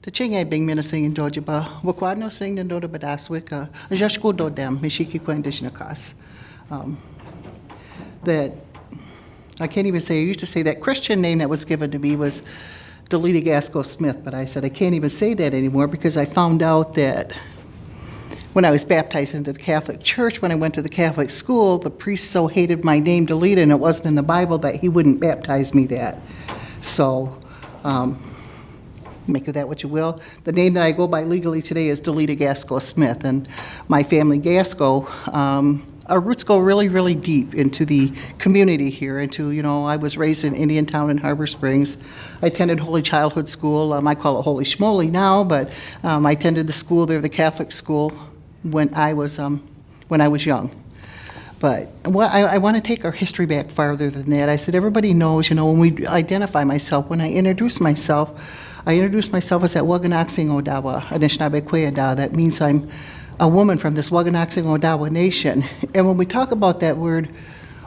The Chingai Bing Minasing in Georgia, Wakwano sing the Doda Badaswick, Jashko Dodam, Mishiki Quendishnakas. That I can't even say, I used to say that Christian name that was given to me was Deleta Gasco-Smith, but I said I can't even say that anymore because I found out that when I was baptized into the Catholic Church, when I went to the Catholic school, the priest so hated my name, Deleta, and it wasn't in the Bible, that he wouldn't baptize me that. So, make of that what you will. The name that I go by legally today is Deleta Gasco-Smith, and my family Gasco, our roots go really, really deep into the community here, I was raised in Indiantown and Harbor Springs. I attended Holy Childhood School. I call it Holy Schmoly now, but I attended the school there, the Catholic school, when I was young. But I want to take our history back farther than that. I said everybody knows, when we identify myself, when I introduce myself as that Waganaxing Odawa, Anishinaabe Kweyada. That means I'm a woman from this Waganaxing Odawa nation. And when we talk about that word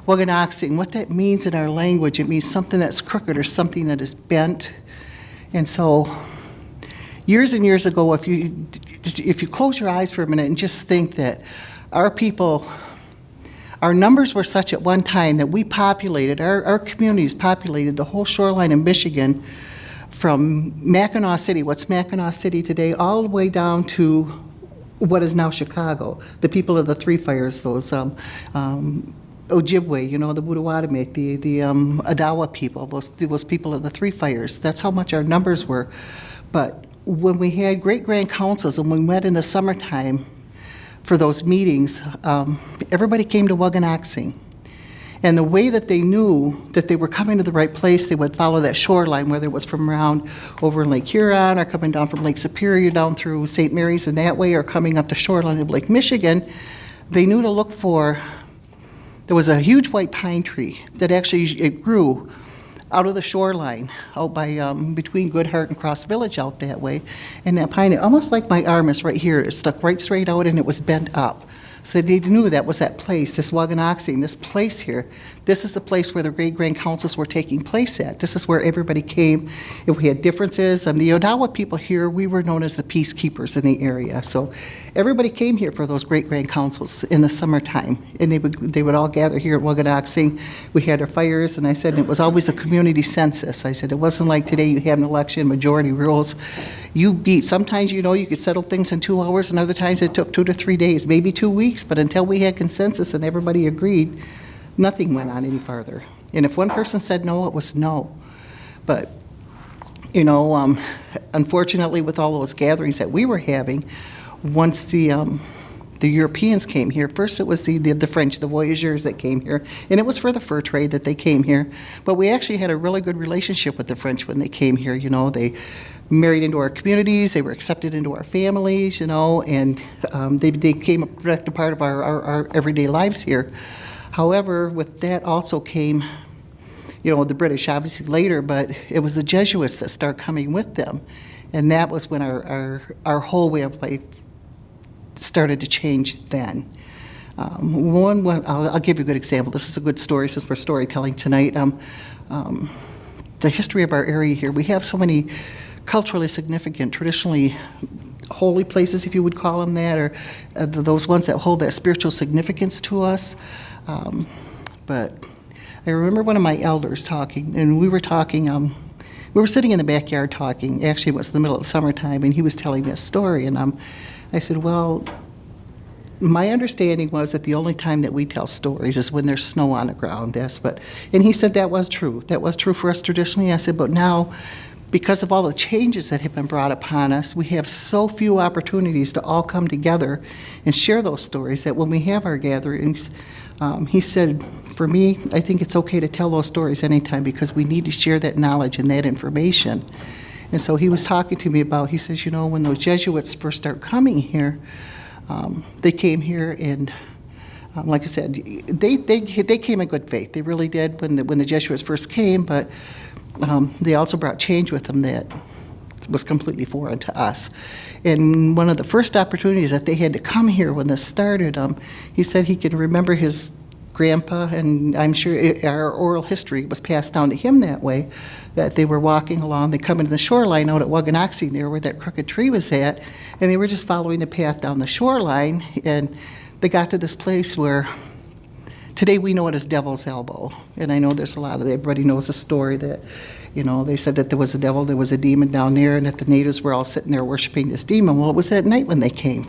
Waganaxing, what that means in our language, it means something that's crooked or something that is bent. And so years and years ago, if you close your eyes for a minute and just think that our people, our numbers were such at one time that we populated, our communities populated the whole shoreline of Michigan from Mackinac City, what's Mackinac City today, all the way down to what is now Chicago. The people of the Three Fires, those Ojibwe, the Budawatamik, the Odawa people, those people of the Three Fires. That's how much our numbers were. But when we had great-grand councils and we met in the summertime for those meetings, everybody came to Waganaxing. And the way that they knew that they were coming to the right place, they would follow that shoreline, whether it was from around over in Lake Huron or coming down from Lake Superior down through St. Mary's and that way, or coming up the shoreline of Lake Michigan. They knew to look for, there was a huge white pine tree that actually, it grew out of the shoreline, out by between Goodhart and Cross Village out that way. And that pine, almost like my arm is right here, it stuck right straight out and it was bent up. So they knew that was that place, this Waganaxing, this place here. This is the place where the great-grand councils were taking place at. This is where everybody came. If we had differences, the Odawa people here, we were known as the peacekeepers in the area. So everybody came here for those great-grand councils in the summertime, and they would all gather here at Waganaxing. We had our fires, and I said it was always a community census. I said it wasn't like today you have an election, majority rules. Sometimes you could settle things in 2 hours, and other times it took 2 to 3 days, maybe 2 weeks. But until we had consensus and everybody agreed, nothing went on any farther. And if one person said no, it was no. But, unfortunately, with all those gatherings that we were having, once the Europeans came here, first it was the French, the voyageurs that came here, and it was for the fur trade that they came here. But we actually had a really good relationship with the French when they came here. They married into our communities, they were accepted into our families, and they became a productive part of our everyday lives here. However, with that also came, the British obviously later, but it was the Jesuits that started coming with them. And that was when our whole way of life started to change then. I'll give you a good example. This is a good story since we're storytelling tonight. The history of our area here, we have so many culturally significant, traditionally holy places, if you would call them that, or those ones that hold that spiritual significance to us. But I remember one of my elders talking, and we were talking, we were sitting in the backyard talking. Actually, it was the middle of the summertime, and he was telling me a story, and I said, well, my understanding was that the only time that we tell stories is when there's snow on the ground. And he said that was true. That was true for us traditionally. I said, but now, because of all the changes that have been brought upon us, we have so few opportunities to all come together and share those stories that when we have our gatherings, he said, for me, I think it's okay to tell those stories anytime because we need to share that knowledge and that information. And so he was talking to me about, he says, when those Jesuits first start coming here, they came here and like I said, they came in good faith. They really did when the Jesuits first came, but they also brought change with them that was completely foreign to us. And one of the first opportunities that they had to come here when this started, he said he could remember his grandpa, and I'm sure our oral history was passed down to him that way, that they were walking along, they come into the shoreline out at Waganoxie there where that crooked tree was at, and they were just following the path down the shoreline, and they got to this place where today we know it as Devil's Elbow. And I know there's a lot of, everybody knows the story that, they said that there was a devil, there was a demon down there, and that the natives were all sitting there worshiping this demon. Well, it was at night when they came.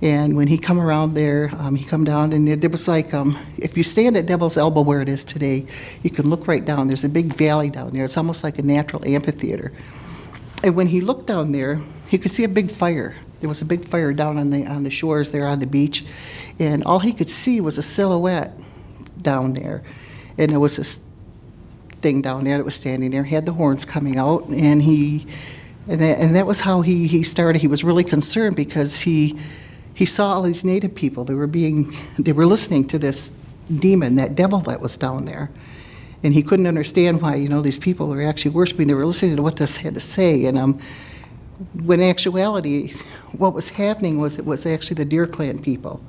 And when he come around there, he come down, and there was like, if you stand at Devil's Elbow where it is today, you can look right down. There's a big valley down there. It's almost like a natural amphitheater. And when he looked down there, he could see a big fire. There was a big fire down on the shores there on the beach, and all he could see was a silhouette down there. And there was this thing down there that was standing there, had the horns coming out, and that was how he started. He was really concerned because he saw all these native people. They were listening to this demon, that devil that was down there. And he couldn't understand why, these people were actually worshiping. They were listening to what this had to say. And when in actuality, what was happening was it was actually the Deer Clan people.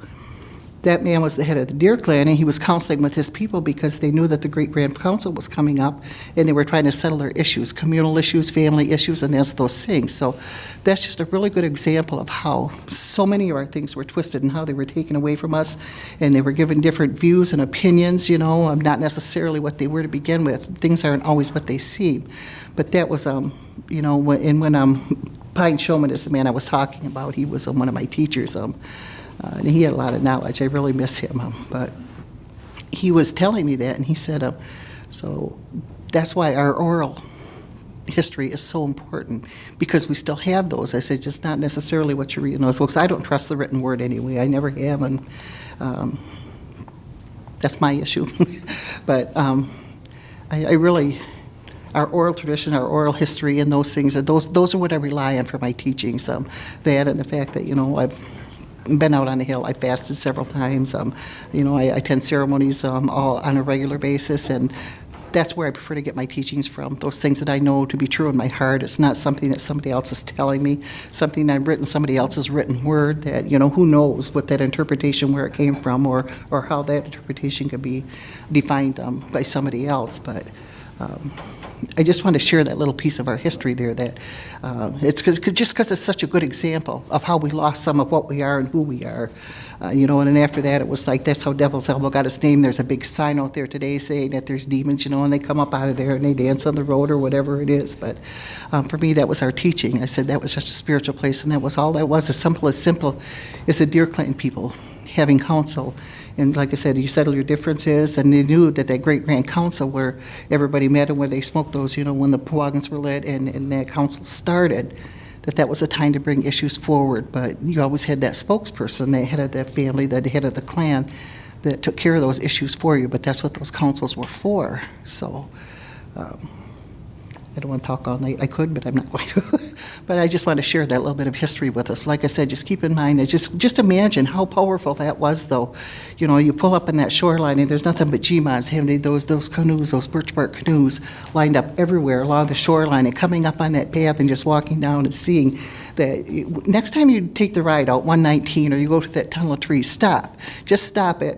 That man was the head of the Deer Clan, and he was counseling with his people because they knew that the Great Grand Council was coming up, and they were trying to settle their issues, communal issues, family issues, and those things. So that's just a really good example of how so many of our things were twisted and how they were taken away from us, and they were given different views and opinions, not necessarily what they were to begin with. Things aren't always what they seem. But that was, when Pine Showman is the man I was talking about. He was one of my teachers. And he had a lot of knowledge. I really miss him. But he was telling me that, and he said, so that's why our oral history is so important, because we still have those. I said, just not necessarily what you read in those books. I don't trust the written word anyway. I never have, and that's my issue. But I really, our oral tradition, our oral history, and those things, those are what I rely on for my teachings. That and the fact that, I've been out on the hill. I fasted several times. I attend ceremonies all on a regular basis, and that's where I prefer to get my teachings from. Those things that I know to be true in my heart. It's not something that somebody else is telling me, something that I've written, somebody else's written word that, who knows what that interpretation, where it came from, or how that interpretation could be defined by somebody else. But I just want to share that little piece of our history there, that it's because it's such a good example of how we lost some of what we are and who we are. And then after that, it was like, that's how Devil's Elbow got its name. There's a big sign out there today saying that there's demons, and they come up out of there and they dance on the road or whatever it is. But for me, that was our teaching. I said that was just a spiritual place, and that was all that was, as simple as the Deer Clan people having counsel. And like I said, you settle your differences, and they knew that Great Grand Council where everybody met and where they smoked those, when the wagons were lit and that council started, that was a time to bring issues forward. But you always had that spokesperson, the head of that family, the head of the clan, that took care of those issues for you. But that's what those councils were for. So I don't want to talk all night. I could, but I'm not going to. But I just want to share that little bit of history with us. Like I said, just keep in mind, just imagine how powerful that was, though. You pull up in that shoreline, and there's nothing but Gmons having those canoes, those birch bark canoes, lined up everywhere along the shoreline, and coming up on that path and just walking down and seeing that. Next time you take the ride out 119 or you go to that tunnel of trees, stop. Just stop at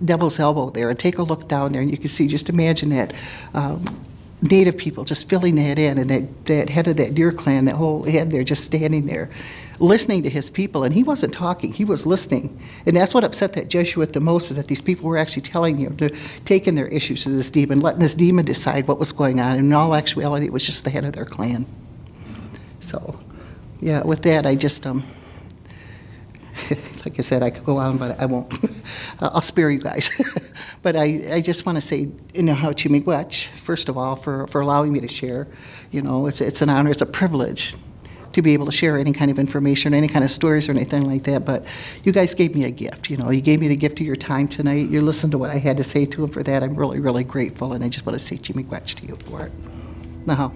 Devil's Elbow there and take a look down there, and you can see, just imagine that. Native people just filling that in, and that head of that Deer Clan, that whole head there just standing there, listening to his people, and he wasn't talking, he was listening. And that's what upset that Jesuit the most, is that these people were actually telling him to taking their issues to this demon, letting this demon decide what was going on, and in all actuality, it was just the head of their clan. So, yeah, with that, I just, like I said, I could go on, but I won't. I'll spare you guys. But I just want to say, miigwech, first of all, for allowing me to share. It's an honor, it's a privilege to be able to share any kind of information, any kind of stories or anything like that. But you guys gave me a gift. You gave me the gift of your time tonight. You listened to what I had to say to him. For that, I'm really, really grateful, and I just want to say miigwech to you for it. Now.